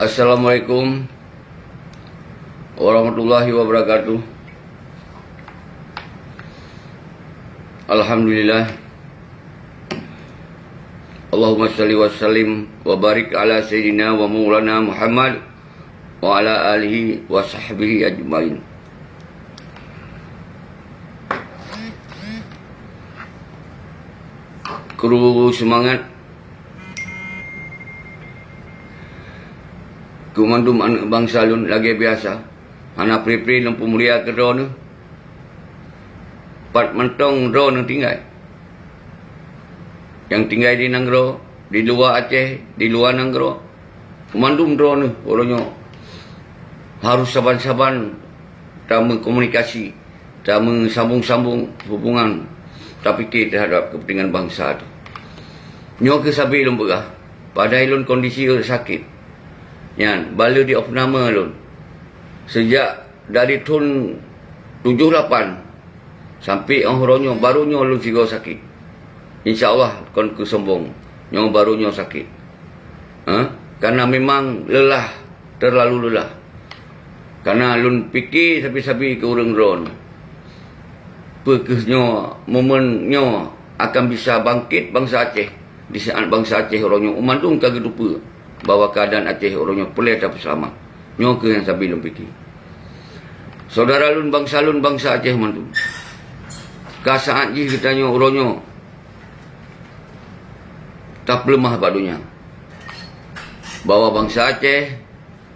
Assalamualaikum warahmatullahi wabarakatuh. Alhamdulillah. Allahumma salli wa sallim wa barik ala sayyidina wa maulana Muhammad wa ala alihi wa sahbihi ajmain. Kru semangat Kumandum anak bangsa lun lagi biasa. Anak pri-pri lempu mulia ke drone. Pat mentong drone tinggal. Yang tinggal di Nanggro, di luar Aceh, di luar Nanggro. Kumandum drone orangnya harus saban-saban tak mengkomunikasi, tak sambung-sambung hubungan tak fikir terhadap kepentingan bangsa tu. Nyo ke sabi lun begah. Padahal lun kondisi sakit. Yan, bala di opnama lun. Sejak dari tahun 78 sampai orang barunya lun sigo sakit. InsyaAllah kon kesombong. Yang barunya sakit. Karena memang lelah, terlalu lelah. Karena lun fikir sabi-sabi ke orang ron. Pekesnya, momennya akan bisa bangkit bangsa Aceh. Di saat bangsa Aceh orangnya umandung kagak lupa bahawa keadaan Aceh orangnya pelih tapi selamat. Nyoke yang sabi lun fikir. Saudara lun bangsa Aceh mantu. Kasaat je kitanya orangnya tak lemah badunya. Bahawa bangsa Aceh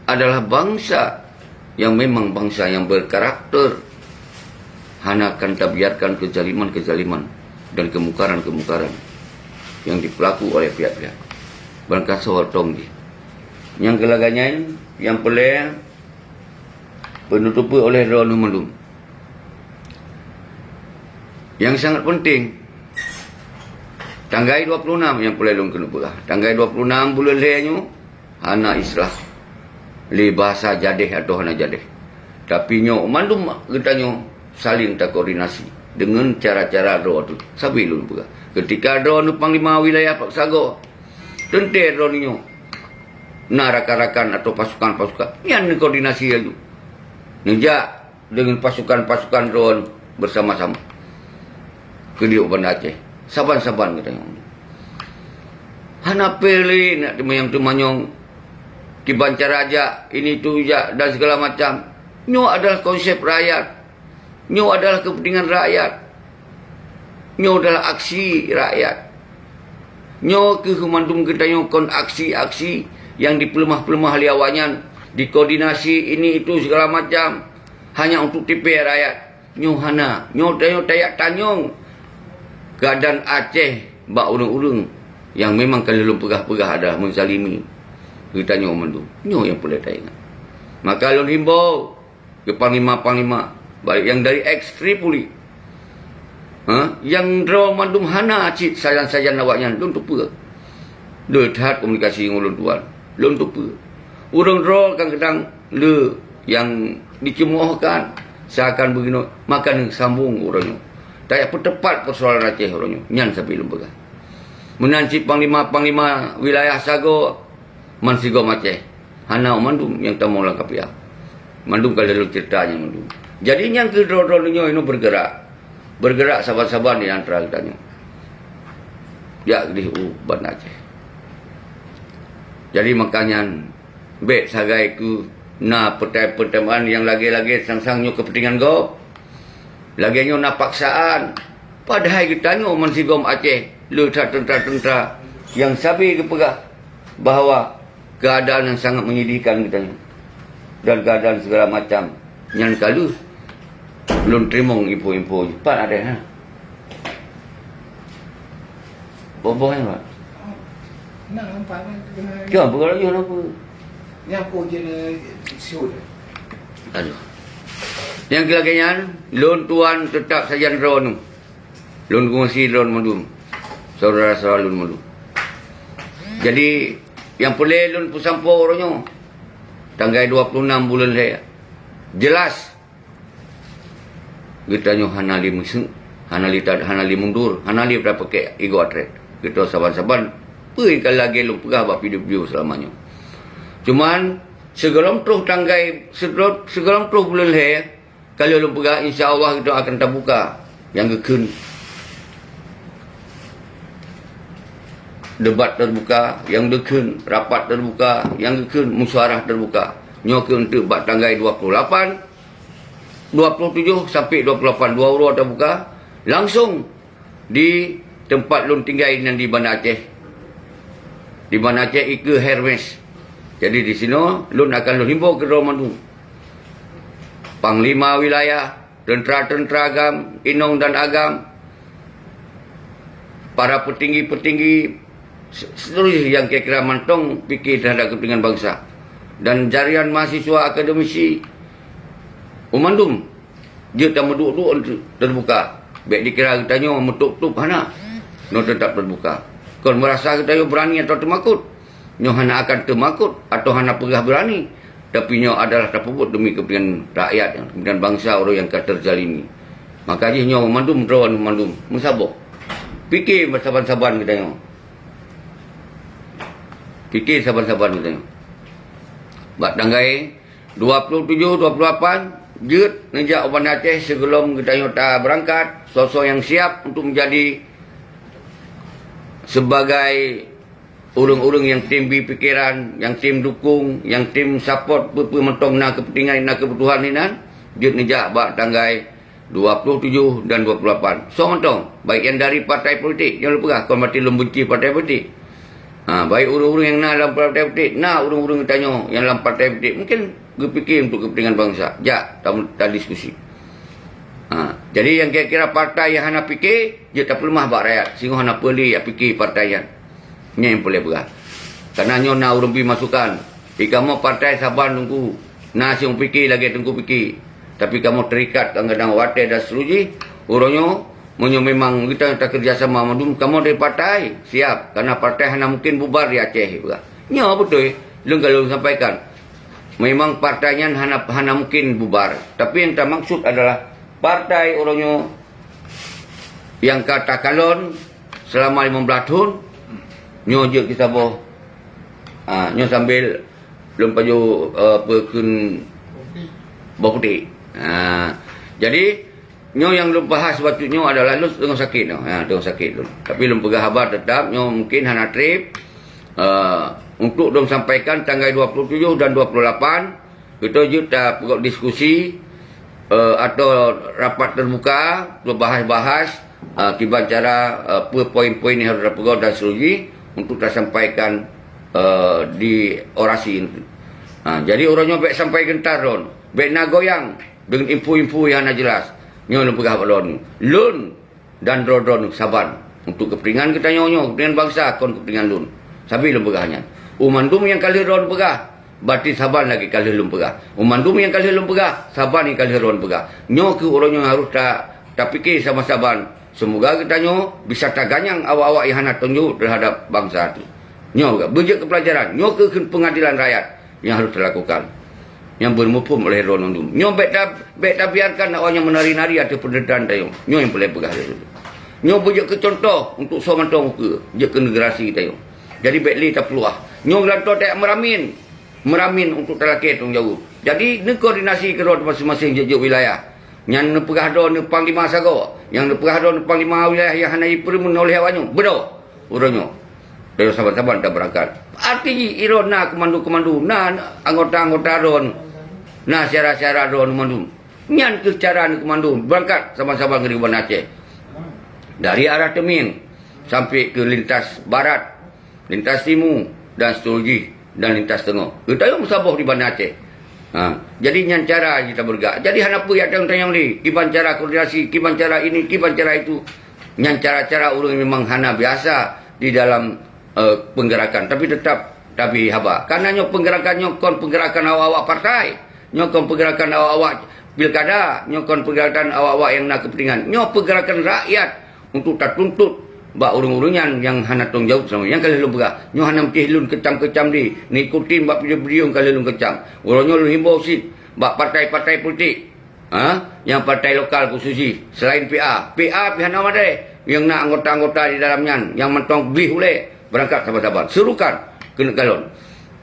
adalah bangsa yang memang bangsa yang berkarakter. Hana akan tak biarkan kezaliman-kezaliman dan kemungkaran-kemungkaran yang dipelaku oleh pihak-pihak. Bangka sawatong di. Yang gelaganya yang pelih penutupi oleh Raul Malum. Yang sangat penting tanggal 26 yang pelih lung kena pula. Tanggal 26 bulan lehnyo hana islah li bahasa jadeh atau hana jadeh. Tapi nyo mandum getanyo saling tak koordinasi dengan cara-cara Raul tu. Sabi lun pula. Ketika Raul panglima wilayah Pak Sago tentera Raul nyo na rakan-rakan atau pasukan-pasukan yang koordinasi itu nejak dengan pasukan-pasukan drone bersama-sama ke di Bandar Aceh saban-saban katanya hana pilih nak temayang-temayang kibancar raja ini tu ya dan segala macam. Nyo adalah konsep rakyat, nyo adalah kepentingan rakyat, nyo adalah aksi rakyat. Nyo ke humandum katanya kon aksi-aksi yang dipelemah-pelemah liawanyan, dikoordinasi ini itu segala macam hanya untuk tipe rakyat. Nyo hana, nyo tayak tanyong keadaan Aceh bak urung-urung yang memang kalau belum pegah-pegah ada menzalimi. Kita nyo mandu, nyo yang boleh tayangan. Maka lun himbau ke panglima-panglima baik yang dari ex-Tripoli, yang draw mandum hana cit sajan-sajan awaknya lun tupa. Dehat komunikasi dengan ulun tuan. Lun tupa. Urang draw kan kadang le yang dicemoohkan seakan begini makan sambung orangnya. Tak tepat persoalan Aceh orangnya. Nyan sampai lun pegah. Menanci panglima-panglima wilayah Sago mansigo Aceh. Hana mandum yang tak mau langkap ya. Mandum kalau lu ceritanya mandum. Jadi yang ke draw-drawnya ini bergerak sabar-sabar di antara kitanya. Ya di Bandar Aceh. Jadi makanya bet sagai ku na pertemuan yang lagi-lagi sang-sangnya kepentingan go. Lagi nyo na paksaan. Padahal kita nyo mansigom Aceh, lu tentera-tentera yang sabi kepegah bahawa keadaan yang sangat menyedihkan kita nyo. Dan keadaan segala macam. Yang kalu belum terima info-info. Pak ada ha. Boboh Pak. Nak nampak kan kena. Kau apa lagi apa? Yang pun je siul. Aduh. Yang kelakanya lun tuan tetap sajan drone. Lun kongsi drone mandum. Saudara-saudara lun mandum. Jadi yang boleh lun pusampo orangnya tanggal 26 bulan saya. Jelas. Kita nyo hanali museng, hanali mundur, hanali dah pakai ego atret. Kita saban-saban, pergi kalau lagi lu pegah buat video-video selamanya. Cuman sebelum terus tanggai sebelum terus bulan leher, kalau lu pegang insya-Allah kita akan terbuka yang gekun. Debat terbuka, yang gekun, rapat terbuka, yang gekun, musyawarah terbuka. Nyokeun untuk bak tanggai 28, 27 sampai 28 dua urut terbuka langsung di tempat lun tinggal yang di Bandar Aceh. Di Bandar Aceh Ike Hermes. Jadi di sini lun akan lun himbau ke Romanu. Panglima wilayah, tentera-tentera agam, inong dan agam, para petinggi-petinggi seluruh yang kira-kira mantong fikir terhadap kepentingan bangsa, dan jarian mahasiswa akademisi Umandum dia tak menduk-duk terbuka. Baik dikira kita nyo metuk-tuk hana no tetap terbuka. Kon merasa kita nyo berani atau termakut, nyo hana akan termakut atau hana pegah berani, tapi nyo adalah terpuput demi kepentingan rakyat, kepentingan bangsa orang yang terjalini. Maka dia nyo Umandum drawan Umandum mensaboh. Fikir bersabar-sabar kita nyo. Fikir sabar-sabar kita nyo. Bak tanggai 27 28 Jut nejak Bandar Aceh sebelum kita nyota berangkat, sosok yang siap untuk menjadi sebagai urung-urung yang tim pikiran, yang tim dukung, yang tim support berpementong na kepentingan na kebutuhan ni nan. Jut nejak bak tanggai 27 dan 28. So mentong, baik yang dari partai politik, yang lupa kau mati lembenci partai politik. Baik urung-urung yang nak dalam partai politik, nak urung-urung tanya yang dalam partai politik, mungkin berfikir untuk kepentingan bangsa. Tak diskusi. Jadi yang kira-kira partai yang hana fikir, dia tak perlu mah bak rakyat. Sehingga hana perlu ya fikir partai yang boleh berah. Karena nyo nak urung pi masukan. Kamu partai sabar tunggu. Nah siung fikir lagi tunggu fikir. Tapi kamu terikat kadang-kadang watai dan seluji, urunyo menyo memang kita tak kerjasama madum kamu dari partai siap, karena partai hanya mungkin bubar di Aceh juga. Nya betul lung kalau sampaikan memang partainya hanya mungkin bubar, tapi yang tak maksud adalah partai orangnya yang kata kalon selama 15 tahun nyo je kita boh nyo sambil belum paju pekun bokti. Jadi nyo yang belum bahas waktu nyo adalah lu dengan sakit no. Dengan sakit lu. Tapi belum pegah habar tetap nyo mungkin hana trip untuk dong sampaikan tanggal 27 dan 28 kita juga pegok diskusi atau rapat terbuka untuk bahas-bahas kibat cara poin-poin yang harus pegok dan seluruh untuk tersampaikan di orasi itu. Jadi orangnya baik sampai gentar don, baik nak goyang dengan info-info yang hana jelas. Nyo lu pegah balon lun dan rodon saban untuk kepentingan kita nyo kepentingan bangsa kon kepentingan lun sabi lu pegahnya. Umandum yang kali ron pegah berarti saban lagi kali lun pegah. Umandum yang kali lun pegah saban yang kali ron pegah. Nyo ke orangnya harus tak fikir sama saban. Semoga kita nyo bisa taganyang awak-awak yang hana tunjuk terhadap bangsa itu. Nyo bejek ke pelajaran, nyo ke pengadilan rakyat yang harus dilakukan, yang bermufum oleh Ronondum. Nyo bet tak biarkan awaknya menari-nari atau pendedan tayo. Nyo yang boleh pegah itu. Nyo bejek ke contoh untuk somantong ke ke generasi tayo. Jadi bet li tak peluah. Nyo lanto tak meramin untuk terlaki tong jauh. Jadi ne koordinasi ke masing-masing jejuk wilayah. Yang ne pegah do ne panglima sago, yang ne pegah do ne panglima wilayah yang hanai perlu oleh awanyo. Bedo uronyo. Dari saban-saban tak berangkat. Arti irona komando-komando na anggota-anggota ron. Nah, syara-syara ron komando. Nyan ke cara komando berangkat sama-sama ke Bandar Aceh. Dari arah Teming sampai ke lintas barat, lintas timur dan seterusnya dan lintas tengah. Kita yang musabah di Bandar Aceh. Jadi nyan cara kita bergerak. Jadi hanapu yang tanya ni, kiban cara koordinasi, kiban cara ini, kiban cara itu. Nyan cara-cara orang memang hana biasa di dalam penggerakan, tapi tetap tapi haba. Karena nyo penggerakan kon penggerakan awak-awak partai, nyo kon penggerakan awak-awak pilkada, nyo kon penggerakan awak-awak yang nak kepentingan, nyo penggerakan rakyat untuk tak tuntut bak urung-urungan yang hana tong jauh sama. Yang kali lu begah, nyo hana mesti lun kecam-kecam di, ngikutin bak video-video kali lun kecam. Urangnya lu himbau sit bak partai-partai politik. Yang partai lokal khususi selain PA pihak nama deh yang nak anggota-anggota di dalamnya yang mentong beli oleh berangkat sabar-sabar serukan kena galon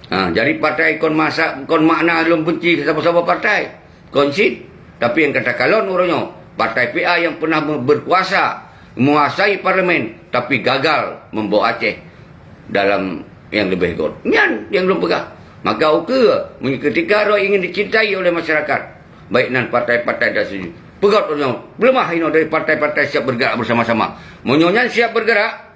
Jadi partai kon makna belum benci siapa-siapa partai. Konsid. Tapi yang kata kalon orangnya, partai PA yang pernah berkuasa, menguasai parlimen, tapi gagal membawa Aceh dalam yang lebih gol. Nian yang belum pegang. Maka ketika orang ingin dicintai oleh masyarakat, baik nan partai-partai dah setuju. Pegat orangnya, belemah ini dari partai-partai siap bergerak bersama-sama. Menyonya siap bergerak,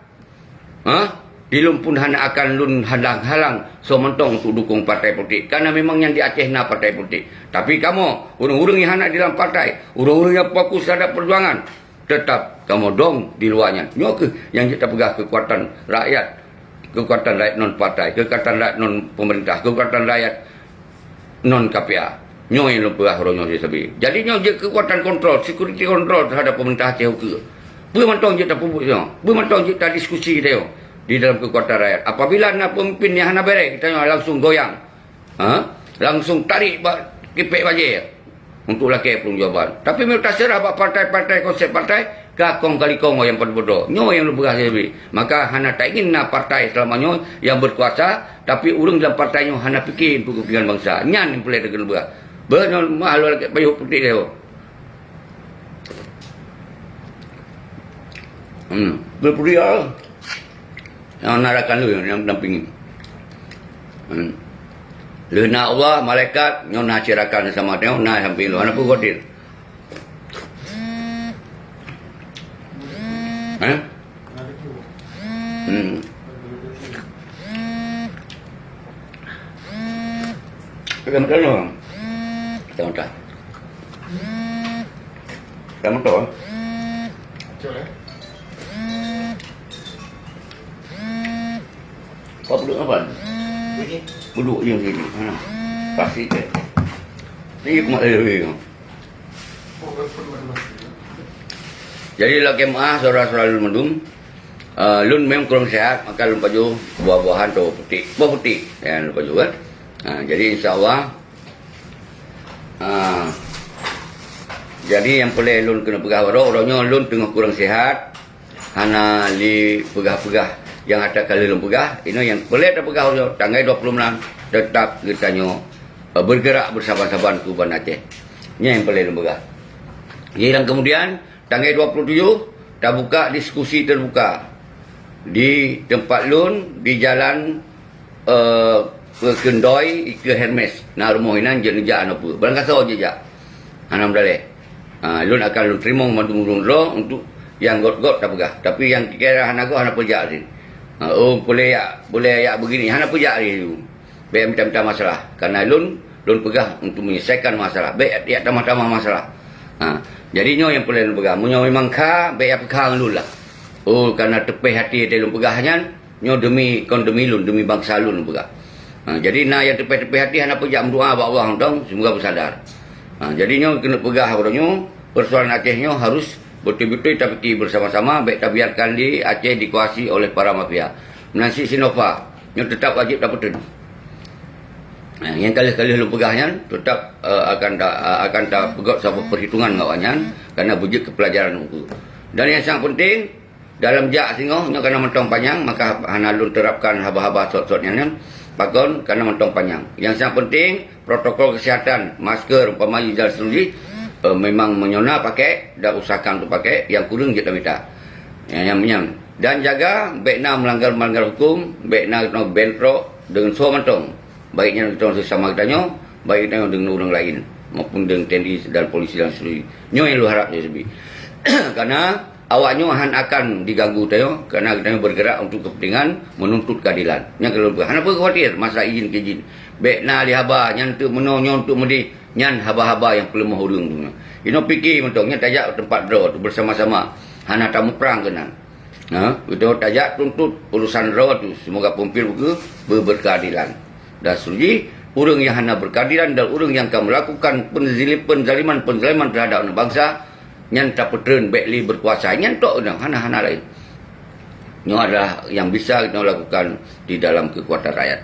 dilum pun hana akan lun halang-halang so mentong untuk dukung partai politik. Karena memang yang di Aceh na partai politik. Tapi kamu, urung-urung yang hana di dalam partai, urung-urung yang fokus terhadap perjuangan, tetap kamu dong di luarnya. Nyok yang kita pegang kekuatan rakyat, kekuatan rakyat non partai, kekuatan rakyat non pemerintah, kekuatan rakyat non KPA. Nyo yang lupa orangnya dia sabi. Jadi nyo je kekuatan kontrol, security kontrol terhadap pemerintah Aceh ke. Bermantong je tak pupuk nyo. Bermantong je tak diskusi kita yo di dalam kekuatan rakyat. Apabila nak pemimpin yang hana berek, kita nyo langsung goyang. Langsung tarik kipek baje untuk laki perunjukan. Tapi mereka serah partai-partai konsep partai kakong kali kongo yang bodoh. Nyo yang lupa sabi. Maka hana tak ingin na partai selama nyo yang berkuasa, tapi urung dalam partai nyo hana fikir untuk kepentingan bangsa. Nyan yang boleh dengan lupa. Benar mahal lagi payuh putih dia. Berpurial. Yang narakan lu yang dampingi. Lena Allah malaikat nyo na cirakan sama dia na samping lu. Ana pu kodir. Kamu tahu? Kamu tahu? Kamu tahu? Kau duduk apa? Duduk je sini. Pasti ke. Ni aku mak lebih. Jadi lah kemah saudara-saudara Lun Mendung. Lun memang kurang sehat, maka Lun baju buah-buahan tu putih. Buah putih yang Lun baju kan. Jadi insyaAllah jadi yang boleh Lun kena pegah orangnya Lun tengah kurang sihat. Hana li pegah-pegah yang ada kali Lun pegah. Ini yang boleh ada pegah orang tanggal 26 tetap kitanya bergerak bersama-sama ke Kuban Aceh. Ini yang boleh Lun pegah. Jadi dan kemudian tanggal 27 dah buka diskusi terbuka di tempat Lun di jalan ke Kendoi ke Hermes. Nah rumah ini je apa. Barang kasa je jak. Anam daleh. Lun akan Lun terima mandu-mandu untuk yang got-got tak pegah. Tapi yang kira hana go hana pejak ni. Boleh ya begini. Hana pejak ni tu. Baik minta masalah. Karena Lun pegah untuk menyelesaikan masalah. Baik ya tambah-tambah masalah. Jadi nyo yang boleh Lun pegah. Munyo memang baik apa kang Lun lah. Karena tepih hati dia Lun pegahnya. Nyo demi Lun, demi bangsa Lun pegah. Jadi yang tepi-tepi hati hana pejak berdoa kepada Allah dong, semoga bersadar. Jadi nyo kena pegah orangnya, persoalan Acehnya harus betul-betul kita fikir bersama-sama, baik tak biarkan di Aceh dikuasai oleh para mafia. Menansi Sinova, nyo tetap wajib dapat. Yang kali-kali lu pegahnya tetap akan tak pegat sama perhitungan kawannya karena wujud kepelajaran itu. Dan yang sangat penting dalam jak singo nyo kena mentong panjang, maka hana Lun terapkan haba-haba sot-sotnya pakon karena mentong panjang. Yang sangat penting protokol kesihatan, masker, umpamanya dan seluruh memang menyona pakai dan usahakan untuk pakai, yang kurang kita minta. Yang dan jaga baiknya melanggar hukum, baiknya bentrok dengan semua mentong. Baiknya kita sesama kita baiknya dengan orang lain maupun dengan TNI dan polisi dan seluruh. Nyo yang lu harap je sebi. Karena awaknya akan diganggu tayo karena kita bergerak untuk kepentingan menuntut keadilan. Yang kalau hana apa khawatir masalah izin ke izin. Baik na li haba nyan tu menonyo untuk mudi nyan haba-haba yang perlu mahurung tu. Ino fikir mentongnya tajak tempat draw tu bersama-sama. Hana tamu perang kenan. Kita tajak tuntut urusan draw tu semoga pemimpin berkeadilan. Dan suji urang yang hana berkeadilan dan urang yang akan melakukan penzaliman terhadap bangsa nyan tak petren baikli berkuasa nyan tok hana-hana lain. Nyo adalah yang bisa kita lakukan di dalam kekuatan rakyat.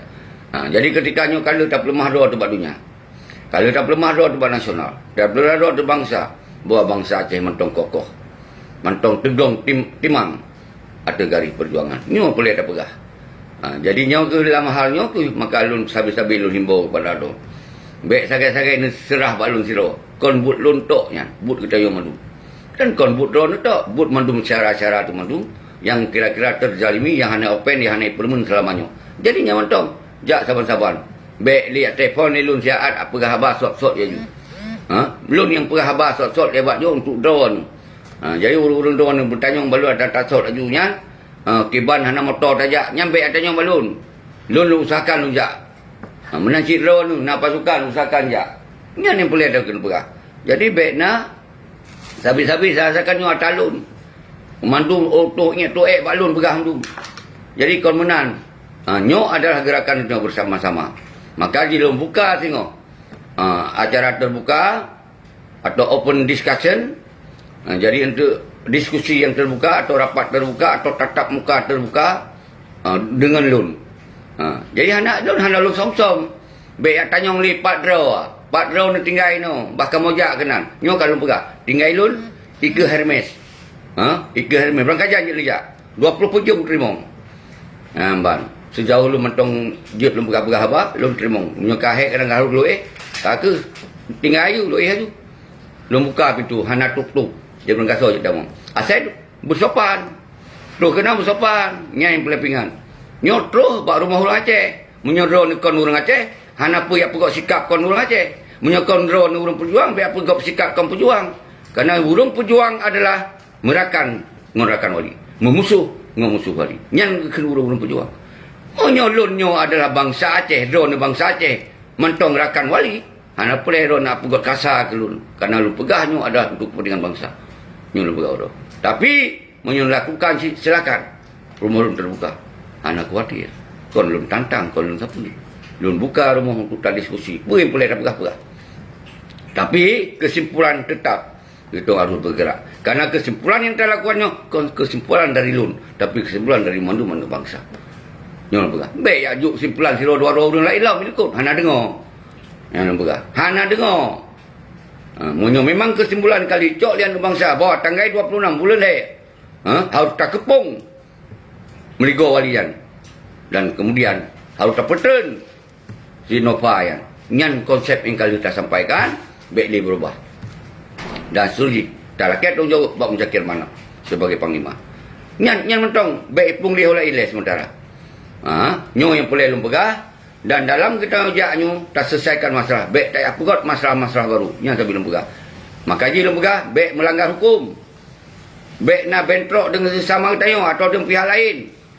Jadi ketika nyo kalau tak lemah doa tempat dunia. Kalau tak lemah doa tempat nasional, tak lemah doa tempat bangsa, bawa bangsa Aceh mentong kokoh. Mentong tegong timang ada garis perjuangan. Nyo boleh tak pegah. Jadi nyo ke dalam halnya tu maka lun sabi-sabi lun himbau kepada tu. Baik sagai-sagai ni serah balun siro. Kon but lun tok nya, but kita yo mandu. Dan kon but ron tok, but mandu cara-cara tu mandu yang kira-kira terzalimi, yang hanya open, yang hanya permen selamanya. Jadi nya mantong, jak saban-saban. Baik lihat telefon ni lun siat apa khabar sok-sok je. Lun yang perah habar sok-sok lewat je untuk drone. Jadi urung-urung drone ni bertanya balun ada tak sok lajunya. Kiban hana motor tajak nyampe atanya balun. Lun usahakan lu jak. Menancik drone tu nak pasukan usahakan jak. Nya ni boleh ada kena perah. Jadi baikna sabi-sabi saya rasakan nyo atalun. Mandu otoknya tuek balun perah tu. Jadi kon menan. Nyo adalah gerakan itu bersama-sama. Maka di lum buka tengok. Acara terbuka atau open discussion. Jadi untuk diskusi yang terbuka atau rapat terbuka atau tatap muka terbuka dengan lun. Jadi anak lun hana lun som-som. Baik tanya li Pak Draw ni tinggal no. Bahkan mojak kenan. Nyo kalau pegah. Tinggal lun Ika Hermes. Ika Hermes berang kajian je lejak. 20 pujung terima. Ban. Sejauh lu mentong jut lu pegah-pegah apa, lu terima. Nyo kahek kadang-kadang lu tak tinggal ayu lu ayu. Lu buka pintu hana tuk-tuk. Dia belum kasih je dah. Asal bersopan. Terus kena bersopan. Nyai pelepingan. Nyo terus bak rumah orang Aceh. Menyodro ni kon orang Aceh. Hana apa yang pegak sikap kon orang Aceh. Menyokondro ni orang pejuang. Biar pegak sikap kon pejuang. Kerana orang pejuang adalah merakan ngerakan wali. Memusuh ngemusuh wali. Yang kena orang pejuang. Menyolun nyo adalah bangsa Aceh. Dro ni bangsa Aceh. Mentong rakan wali. Hana boleh ro nak pegat kasar ke lun. Kerana lu pegahnya adalah untuk kepentingan bangsa. Nyo lu pegah ro. Tapi menyo lakukan silakan. Rumah lun terbuka. Hana khawatir. Kon lun tantang, kon lun sapu. Lun buka rumah untuk tak diskusi. Boleh dah pegah-pegah. Tapi kesimpulan tetap itu harus bergerak. Karena kesimpulan yang telah lakukannya kesimpulan dari lun, tapi kesimpulan dari mandu-mandu bangsa. Nyo lu pegah. Baik ya juk kesimpulan siro dua orang lain lah ikut. Hana dengar. Yang lembaga. Hana dengar. Munyo memang kesimpulan kali cok lian bangsa bahawa tanggal 26 bulan harus tak kepung meligo walian. Dan kemudian harus tak petun si Nova yang. Nyan konsep yang kali kita sampaikan baik dia berubah. Dan Surji tak rakyat dong jawab Pak Muzakir mana sebagai panglima. Nyan mentong baik pung dia oleh iles sementara. Nyo yang boleh lembaga. Dan dalam kita ujaknya, tak selesaikan masalah. Baik tak apa masalah-masalah baru. Yang saya bilang pegah. Maka je lembaga, baik melanggar hukum. Baik nak bentrok dengan sesama kita atau dengan pihak lain.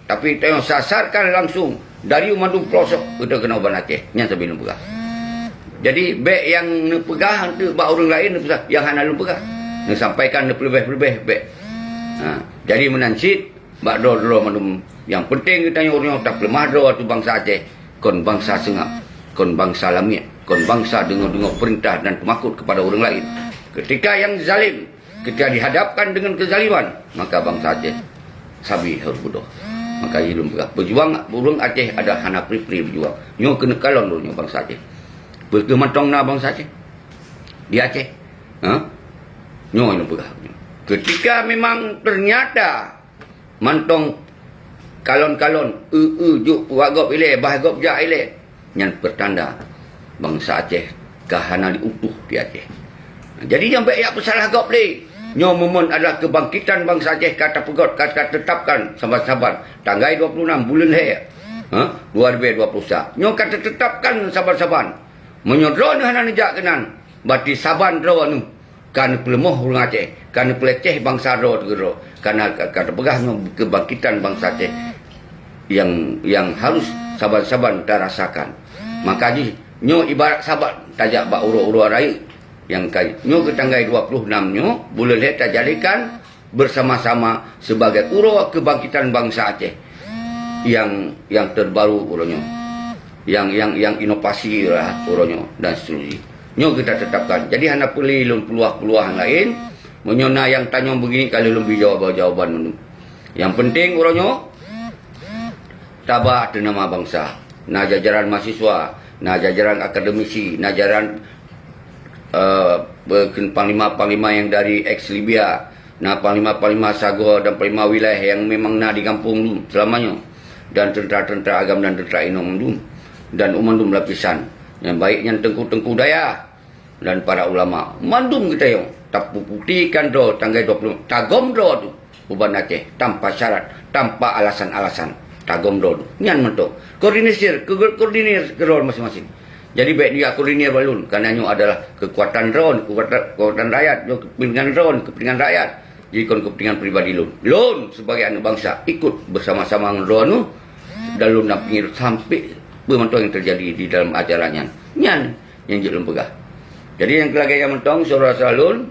Tapi kita sasarkan langsung. Dari Umandung pelosok, kita kena uban Aceh. Yang saya bilang pegah. Jadi, baik yang pegah, untuk orang lain, yang hana lu pegah. Sampaikan lebih-lebih, baik. Jadi menansit, bak dua mandum. Yang penting kita orang tak lemah dua tu bangsa Aceh. Kon bangsa sengap, kon bangsa lamia, kon bangsa dengar-dengar perintah dan pemakut kepada orang lain. Ketika yang zalim, ketika dihadapkan dengan kezaliman, maka bangsa Aceh sabi harus bodoh. Maka ilmu berjuang, burung Aceh ada hana pri-pri berjuang. Nyo kena kalon dulu bangsa Aceh. Berkemantong na bangsa Aceh. Di Aceh. Nyo ini bergah. Ketika memang ternyata mantong kalon-kalon juk wagop ile bahagop ja ile yang bertanda bangsa Aceh kahana diutuh di Aceh. Jadi yang baik apa salah gop le. Nyo momen adalah kebangkitan bangsa Aceh kata pegot kata tetapkan sabar-sabar tanggal 26 bulan he. 2021. Nyo kata tetapkan sabar-sabar. Menyodro hana nejak kenan. Bati saban ro anu kan pelemoh orang Aceh, kan peleceh bangsa ro tegero. Karena kata pegahnya kebangkitan bangsa Aceh yang harus sabar-sabar kita rasakan. Maka nyo ibarat sabar tajak bak uro-uro raya yang nyo ke tanggal 26 nyo bulan kita jadikan bersama-sama sebagai uro kebangkitan bangsa Aceh yang terbaru uronyo, yang inovasi lah uronyo dan seterusnya. Nyo kita tetapkan. Jadi hana perlu peluang-peluang lain. Menyona yang tanya begini kalau lebih jawaban. Yang penting uronyo tabah ada nama bangsa, na jajaran mahasiswa, na jajaran akademisi, na jajaran panglima-panglima yang dari ex-Libya, na panglima-panglima Sago dan panglima wilayah yang memang na di kampung selamanya. dan tentera-tentera agam dan tentera Inong dan umandum lapisan yang baiknya tengku-tengku daya dan para ulama mandum kita yang tapu putihkan do tanggal 20 tagom do tu uban Aceh tanpa syarat tanpa alasan-alasan tagom do nyan mentok koordinir kerol masing-masing. Jadi baik dia koordinir balun kerana nyo adalah kekuatan ron, kekuatan rakyat, kepentingan ron, kepentingan rakyat. Jadi kepentingan pribadi lun sebagai anak bangsa ikut bersama-sama dengan ron tu dan lun nak pengirut sampai pemantau yang terjadi di dalam acaranya. Nyan yang jelum pegah. Jadi yang kelagi yang mentong saudara lun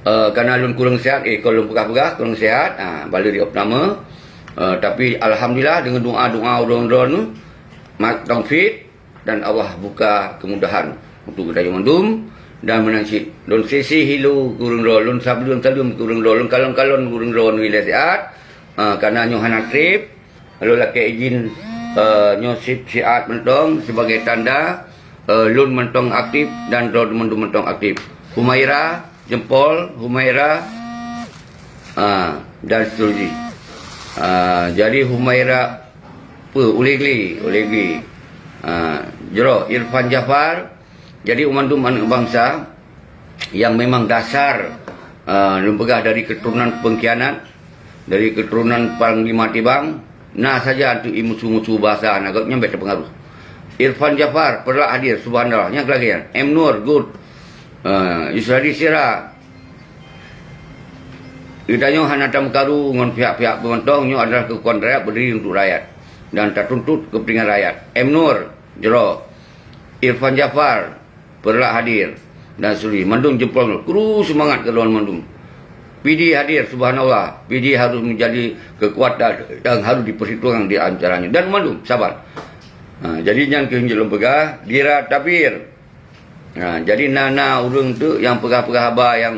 kerana lun kurang sihat, kalau lun pegah-pegah kurang sihat, balik di opname. Tapi alhamdulillah dengan doa-doa orang-orang tu mak taufik dan Allah buka kemudahan untuk kita mandum dan menansi don sesi hilu kurang rolun sablun kurang rolun kalon-kalon kurang rolun wilayah sihat karena nyo hana trip lalu laki izin nyo sihat mentong sebagai tanda lun mentong aktif dan rod mandum mentong aktif. Humaira jempol Humaira dan seterusnya. Jadi Humaira ulegli Jero Irfan Jafar. Jadi umandum anak bangsa yang memang dasar lembagah dari keturunan pengkhianat, dari keturunan Panglima Tibang. Nah saja tu musuh-musuh bahasa agaknya betul pengaruh. Irfan Jafar pernah hadir subhanallah. Yang lagi kan M Nur good. Yusradi Sira. Kitanya hana tamkaru dengan pihak-pihak pemantaunya adalah kekuatan rakyat berdiri untuk rakyat dan tak tuntut kepentingan rakyat. M Nur Jero Irfan Jafar pernah hadir dan suri mandum jempol kru semangat ke lawan mandum. PD hadir subhanallah. PD harus menjadi kekuatan yang harus diperhitungkan di antaranya dan mandum sabar. Jadi yang kehinjil pegah dira tabir. Jadi nana urang tu yang pegah-pegah haba yang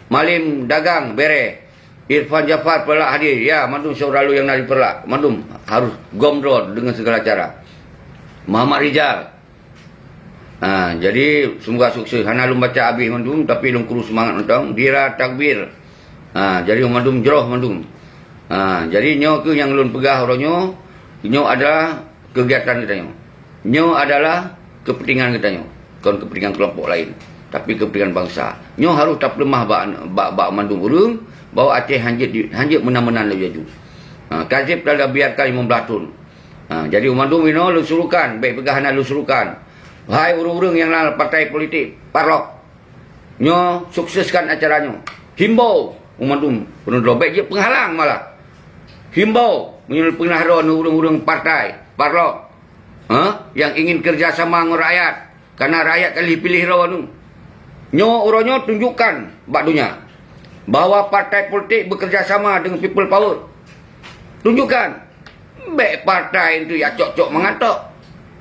malim dagang bere. Irfan Jafar pernah hadir. Ya, mandum saudara lu yang nari perlak. Mandum harus gomdrol dengan segala cara. Muhammad Rizal. Jadi semoga sukses. Hana lum baca habis mandum tapi lum kurus semangat nonton. Dira takbir. Jadi mandum jeroh mandum. Jadi nyo ke yang lum pegah orangnya. Nyo adalah kegiatan kita nyo. Nyo adalah kepentingan kita nyo. Bukan kepentingan kelompok lain. Tapi kepentingan bangsa. Nyo harus tak lemah bak mandum urung. Bahawa Aceh hanjit menang-menang lebih jaju. Kazib dah biarkan 15 tahun. Jadi umandum ini lu suruhkan. Baik pegahan lu suruhkan. Wahai urung-urung yang lain partai politik. Parlok. Nyo sukseskan acaranya. Himbau. Umandum. Penuh baik je penghalang malah. Himbau. Menyuruh penghalang urung-urung partai. Parlok. Yang ingin kerjasama dengan rakyat. Karena rakyat kali pilih rawan. Nyo uronyo tunjukkan bakdunya. Bahawa partai politik bekerjasama dengan people power. Tunjukkan. Baik partai itu ya cok-cok mengatok.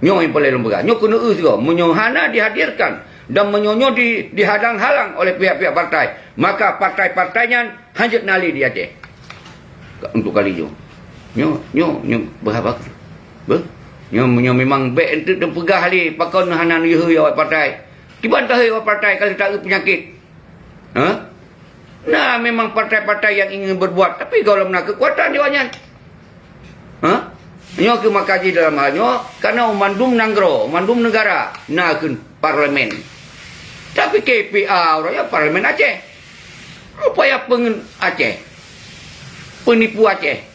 Nyo yang paling lembaga. Nyo kena juga. Menyohana dihadirkan. Dan menyonyo dihadang-halang oleh pihak-pihak partai. Maka partai-partainya hanjut nali di Aceh. Untuk kali itu. Nyo berapa? Nyo memang baik itu terpegah hali. Pakon hana yuhu ya partai. Kibantah ya partai kalau tak ada penyakit. Nah, memang partai-partai yang ingin berbuat. Tapi kalau nak kekuatan dia banyak. Nyo ke makaji dalam halnya. Karena mandum nanggro. Mandum negara. Nah, ke parlemen. Tapi KPA orangnya parlemen Aceh. Rupanya pengen Aceh. Penipu Aceh.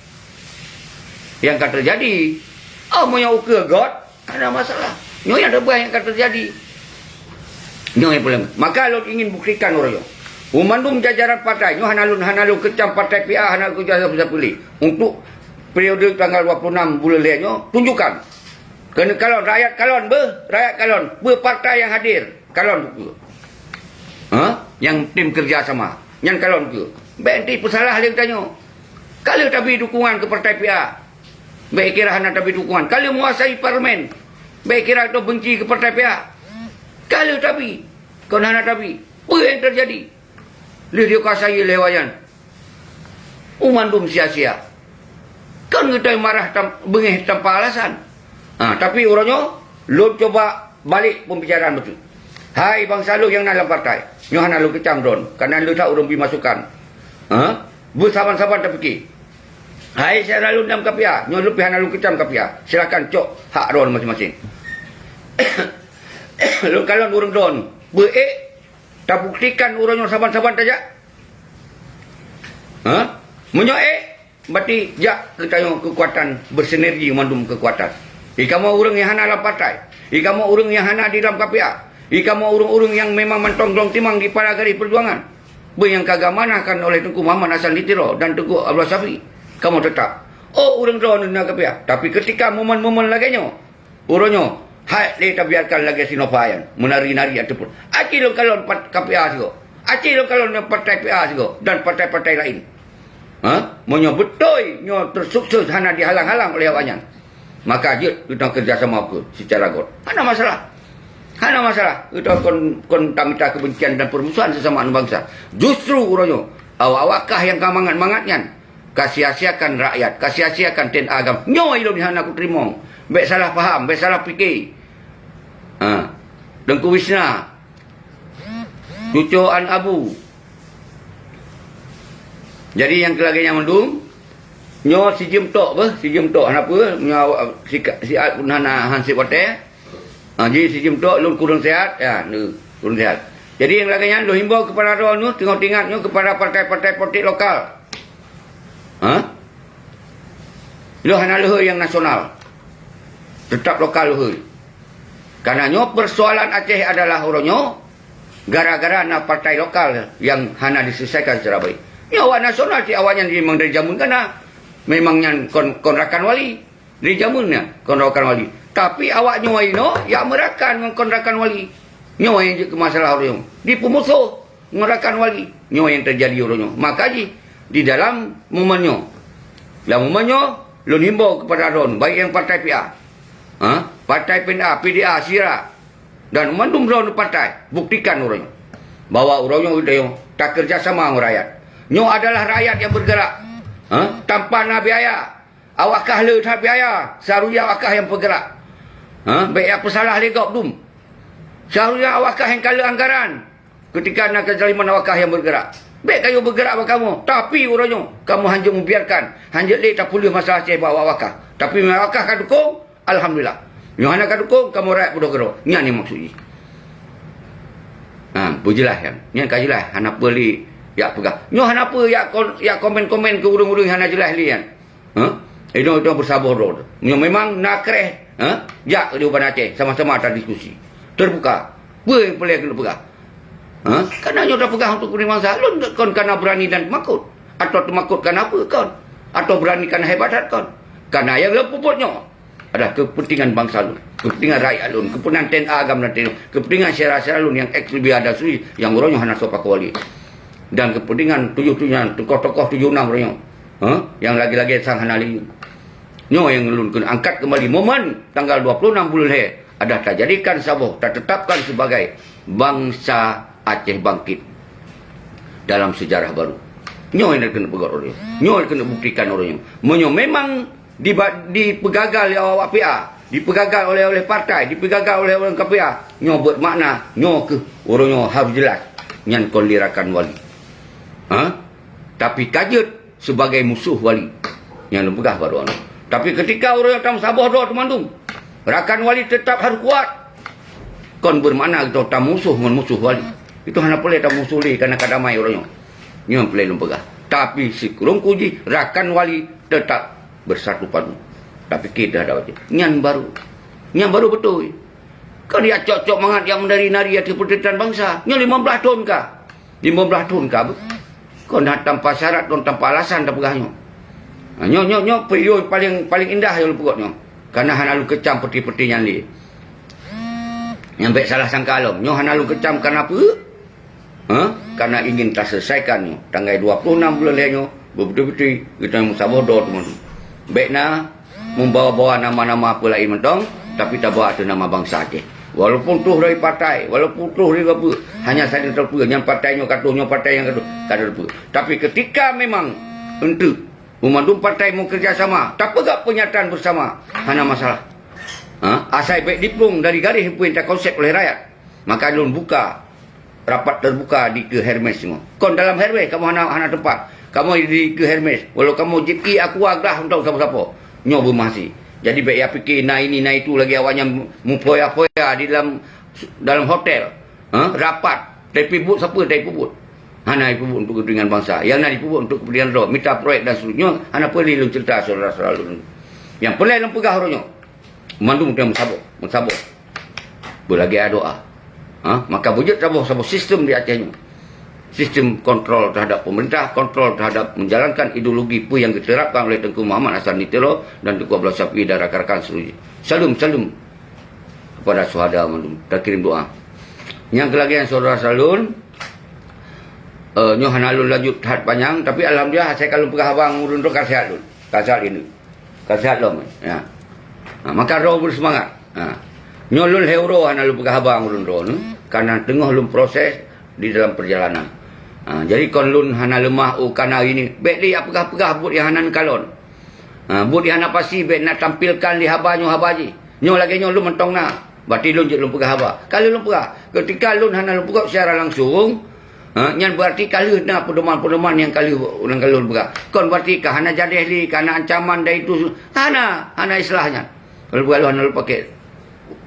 Yang akan terjadi. Mau yang uke God. Ada masalah. Nyo yang terbaik yang akan terjadi. Nyo yang paling. Maka lo ingin buktikan orangnya. Umandum jajaran partai. Nyo hanalun kecam partai PA. Hanalun jajaran bisa pilih. Untuk periode tanggal 26 bulan liannya. Tunjukkan. Kerana kalon. Rakyat kalon. Partai yang hadir. Kalon ke. Yang tim kerjasama. Yang kalon ke. Baik nanti pesalah dia tanya. Kalau tapi dukungan ke partai PA. Baik kira hana tapi dukungan. Kalau menguasai parlemen. Baik kira itu benci ke partai PA. Kalau tapi. Kau hana tapi. Apa yang terjadi? Dia kuasai lewayan. Umandum sia-sia. Kan kita marah bengih tanpa alasan. Tapi orangnya lu coba balik pembicaraan betul. Hai bangsa lu yang dalam partai. Nyohana lu kecam drone. Karena lu tak urung masukan. Bersaban-saban terfikir. Hai saya lalu dalam kapia, nyo lebih hana lu kecam kapia. Silakan cok hak ron masing-masing. Lu kalau urang don, tak buktikan urangnya saban-saban saja. Menyo berarti jak kita yang kekuatan bersinergi mandum kekuatan. Ika mau urang yang hana dalam partai, ika mau urang yang hana di dalam kapia, ika mau urang-urang yang memang mentong-tong timang di pada garis perjuangan. Yang kagamanakan oleh Tengku Muhammad Hasan Litiro dan Tengku Abdul Syafiq. Kamu tetap urang don nak kapia. Tapi ketika momen-momen laganya, urangnya hai le biarkan lagi sinopayan menari-nari ataupun acil kalau KPA juga. Acil kalau partai PA juga dan partai-partai lain. Menyo betul nyo tersukses hana dihalang-halang oleh awaknya. Maka dia kita kerjasama apa secara god. Hana masalah. Kita kon tamita kebencian dan permusuhan sesama bangsa. Justru urangnya awak-awakah yang kamangat-mangatnya kasih-asiakan rakyat, kasih-asiakan ten agam. Nyo ilmu hana aku terima. Baik salah faham, baik salah fikir. Tengku Wisna, Cucu An Abu. Jadi yang kelaganya mendung, nyo si jem tok apa? Si jem tok apa? Nyo si hana hansip hotel. Jadi si jem tok lun kurang sehat, ya, kurang sehat. Jadi yang laganya lu himbau kepada orang tu, tengok-tengoknya kepada partai-partai politik lokal. Lu hana leher yang nasional. Tetap lokal leher. Karena nyo persoalan Aceh adalah orangnya gara-gara na partai lokal yang hana diselesaikan secara baik. Nyo awak nasional si awaknya memang dari jamun kana. Memangnya kon rakan wali. Dari jamunnya kon rakan wali. Tapi awak nyo ino ya merakan kon rakan wali. Nyo yang je masalah orangnya. Di pemusuh ngerakan wali. Nyo yang terjadi orangnya. Maka di dalam momennya. Dalam momennya lu himbau kepada Ron baik yang partai PA. Partai PDA, SIRA dan mandum orang partai buktikan orangnya bahwa orangnya udah tak kerjasama dengan rakyat. Nyo adalah rakyat yang bergerak tanpa nak biaya. Awakkah le tak biaya? Seharusnya awakkah yang bergerak? Baik apa salah legok dum? Seharusnya awakkah yang kala anggaran ketika nak kezaliman awakkah yang bergerak? Baik kayu bergerak apa kamu? Tapi orangnya kamu hanya membiarkan, hanya le tak pulih masalah Aceh bawa awakkah. Tapi awakkah kan dukung? Alhamdulillah. Yang hana kadukung kamu rakyat bodoh gero. Nya ni maksudnya. Pujilah kan. Nya kajilah hana beli ya pegang. Nyo hana apa ya komen-komen ke urang-urang hana jelas lian. Itu bersabar road. Nyo memang nak kreh, jak di Uban Aceh sama-sama ada diskusi. Terbuka. Apa yang boleh kena pegang? Karena nyo dah pegang untuk beri mangsa. Lu kon kana berani dan makut atau temakut kana apa kon? Atau berani kana hebat kon? Karena yang lepuputnya ada kepentingan bangsa lu, kepentingan rakyat lu, kepentingan ten agam dan ten, kepentingan syariah lu yang ekstrim ada sui, yang orangnya hana sopak wali, dan kepentingan tujuh-tujuhan, tokoh-tokoh 76 orangnya, yang lagi-lagi sang hanali, nyo yang lu angkat kembali momen tanggal 26 bulan he, ada tak jadikan Sabah, tak tetapkan sebagai bangsa Aceh bangkit dalam sejarah baru. Nyo yang kena pegang orangnya, nyo yang kena buktikan orangnya, menyo memang dipegagal oleh awak PA, dipegagal oleh partai, dipegagal oleh orang KPA. Nyo bermakna nyo ke orangnya harus jelas nyan kon lirakan wali. Tapi kajut sebagai musuh wali yang lepegah baru orang. Tapi ketika orang yang Sabah doa temandung, rakan wali tetap harus kuat. Kon bermakna kita tak musuh dengan musuh wali. Itu hanya boleh tak musuh li karena kadamai orangnya. Nyo boleh lepegah. Tapi si kurung kuji rakan wali tetap bersatu padu. Tapi kita ada wajib. Nyan baru betul. Kau dia cocok mangat yang menari-nari di penderitaan bangsa. Nyan 15 tahun kah? 15 tahun kah? Kau nak tanpa syarat dan tanpa alasan tak pegahnya. Nyo periode paling indah yang lu pegaknya. Karena hana lu kecam peti-peti yang li. Yang baik salah sangka alam. Nyo hana lu kecam kenapa? Karena ingin tak selesaikan tanggal 26 bulan lehannya. Betul-betul kita musabah doa teman-teman. Baiknya membawa-bawa nama-nama apa lain mentong, tapi tak bawa ada nama bangsa Aceh. Walaupun tuh dari partai, walaupun tuh dari apa, hanya saja terpuji. Yang partainya katuhnya partai yang katuh, kada terpuji. Tapi ketika memang untuk memandung partai mau kerjasama, tak pegak penyataan bersama, hanya masalah. Asal baik diplom dari garis yang tak konsep oleh rakyat, maka belum buka rapat terbuka di ke Hermes semua. Kon dalam Hermes kamu hana tempat. Kamu di ke Hermes. Walau kamu JP aku agak untuk siapa-siapa. Nyo bermasi. Jadi baik ya fikir ini itu lagi awaknya mupoya-poya di dalam hotel. Rapat. Tapi puput siapa tapi puput. Hana puput untuk kepentingan bangsa. Yang nak dipuput untuk kepentingan roh. Minta proyek dan seterusnya. Hana perli lu cerita saudara-saudara lu. Yang perli lu pegah orangnya. Mandum dia mensabar. Berlagi doa. Maka wujud sabar sistem di atasnya. Sistem kontrol terhadap pemerintah, kontrol terhadap menjalankan ideologi pun yang diterapkan oleh Tengku Muhammad Hassan Nitero dan Tengku Abdullah Syafi'i dan rakan-rakan seluruhnya. Salam kepada syuhada mandum. Tak kirim doa. Yang kelagian saudara salun, nyo hanalun lanjut hat panjang, tapi alhamdulillah saya kalau pegah abang urun roh kasihat lun. Kasihat ini. Kasihat lom. Ya. Maka roh bersemangat. Nyo lun heuro hanalun pegah abang urun roh karena tengah lun proses di dalam perjalanan. Jadi kon lun hana lemah kana ini. Baik dia pegah-pegah buat yang hanan kalon. Buat yang hana pasti baik nak tampilkan li habanyo habaji. Nyo lagi nyo lun mentong na. Berarti lun je lun pegah haba. Kalau lun pegah, ketika lun hana lun pegah secara langsung, yang berarti kalau na pedoman-pedoman yang kalau lun pegah. Kon berarti ka hana jadeh li kana ancaman dari itu hana islahnya. Kalau pegah lun hana lun pakai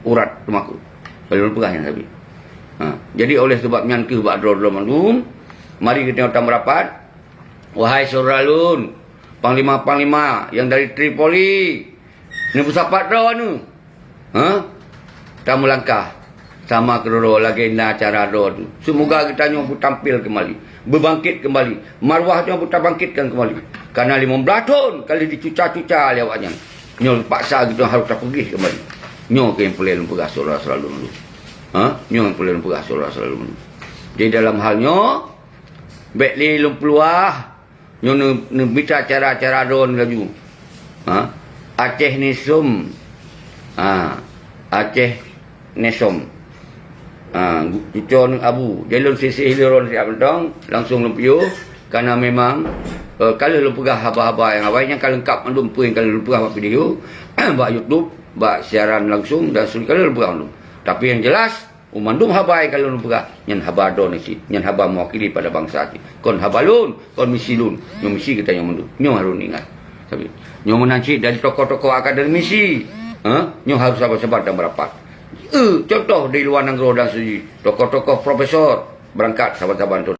urat tumaku. Kalau lun pegahnya tapi. Jadi oleh sebabnya ke Badrul Mandum, mari kita utama merapat. Wahai saudara lun, panglima-panglima yang dari Tripoli, ni pusapat ro anu. Kamu langkah sama kedua legenda acara ro tu. Semoga kita nyoba tampil kembali, berbangkit kembali. Marwahnya kita bangkitkan kembali. Karena 15 tahun kali dicuca-cuca lewatnya. Nyo paksa kita harus pergi kembali. Nyo ke yang pelai lumpur saudara selalu dulu. Nyo yang pelai lumpur saudara selalu dulu. Jadi dalam halnya baik li lumpuah nyo ne bicara acara-acara ron laju. Aceh Nesum. Aceh Nesom. Icon Abu. Jalur sisi hiluron siap mentong langsung lumpiu karena memang kalau lumpugah haba-haba yang awalnya kalau lengkap mandum puing kalau lumpugah buat video, buat YouTube, buat siaran langsung dan seluruh kalau lumpugah mandum. Tapi yang jelas mandum habai kalau lumpugah nyan haba don isi, nyan haba mewakili pada bangsa ti. Kon habalun, kon misi lun, nyo misi kita yang mandum. Nyo harus ingat. Tapi nyo menanci dari tokoh-tokoh akademisi, nyo harus sabar-sabar dan merapat. Contoh di luar negeri dan suji, tokoh-tokoh profesor berangkat sahabat-sahabat